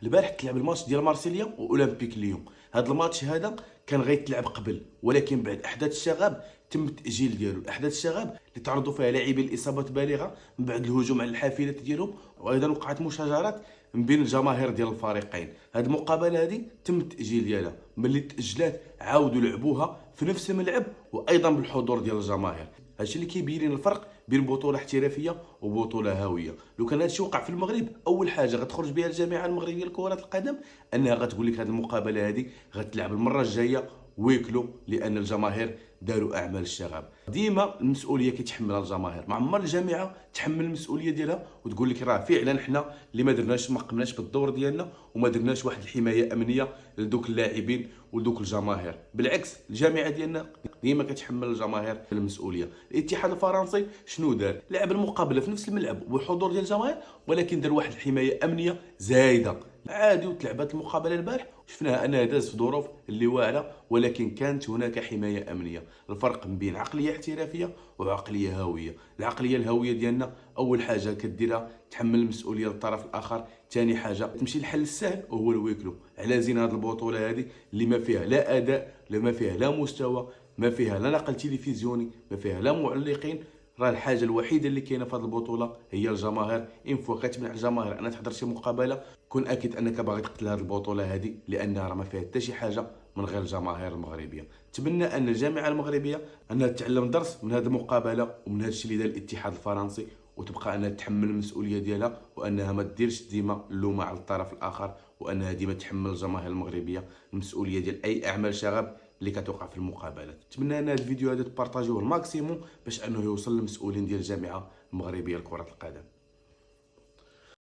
البارح تلعب الماتش ديال مارسيليا واولمبيك ليون. هذا الماتش هذا كان غيتلعب قبل، ولكن بعد احداث الشغب تم التاجيل ديالو. احداث الشغب اللي تعرضوا فيها لاعبين الاصابات بالغه من بعد الهجوم على الحافلات ديالهم، وايضا وقعت مشاجرات من بين الجماهير ديال الفريقين. هذه المقابله هذه تم التاجيل ديالها، ملي تاجلات عاودوا لعبوها في نفس الملعب وايضا بالحضور ديال الجماهير. هادشي اللي كيبين لنا الفرق بين بطوله احترافيه وبطوله هاويه. لو كان هادشي وقع في المغرب، اول حاجه غتخرج بها الجامعه المغربيه لكره القدم انها غتقول لك هذه المقابله هذه غتلعب المره الجايه ويكلو، لان الجماهير داروا اعمال الشغب. ديما المسؤوليه كيتحملها الجماهير، ما عمر الجامعه تحمل المسؤوليه ديالها وتقول لك راه فعلا حنا اللي ما درناش، ما قمناش بالدور ديالنا وما درناش واحد الحمايه امنيه لدوك اللاعبين ولدوك الجماهير. بالعكس الجامعه ديالنا ديما كتحمل الجماهير المسؤوليه. الاتحاد الفرنسي شنو دار؟ لعب المقابله في نفس الملعب والحضور ديال الجماهير، ولكن دار واحد الحمايه امنيه زايده عادي. وتلعبات المقابله البارح شفناها انها دازت في ظروف اللي واعره، ولكن كانت هناك حمايه امنيه. الفرق بين عقليه احترافيه وعقليه هويه. العقليه الهويه ديالنا اول حاجه كديرها تحمل المسؤوليه للطرف الاخر، ثاني حاجه تمشي للحل السهل وهو الويكلو، على زين هذه البطوله هذه اللي ما فيها لا اداء، ما فيها لا مستوى، ما فيها لا نقل تلفزيوني، ما فيها لا معلقين. راه الحاجه الوحيده اللي كاينه في هذه البطوله هي الجماهير. ان فوا كتمنع الجماهير انها تحضر شي مقابله، كون اكيد انك باغي تقتل هذه البطوله هذه، لانها راه ما فيها حتى شي حاجه من غير الجماهير المغربيه. نتمنى ان الجامعه المغربيه انها تتعلم درس من هذه المقابله ومن هذا الشيء اللي دار الاتحاد الفرنسي، وتبقى انها تحمل المسؤوليه ديالها، وانها ما ديرش ديما اللومه على الطرف الاخر، وانها ديما تحمل الجماهير المغربيه المسؤوليه ديال اي اعمال شغب اللي كتوقع في المقابلات. نتمنى ان هذا الفيديو هذا تبارطاجيوه الماكسيموم باش انه يوصل للمسؤولين ديال الجامعه المغربيه لكره القدم.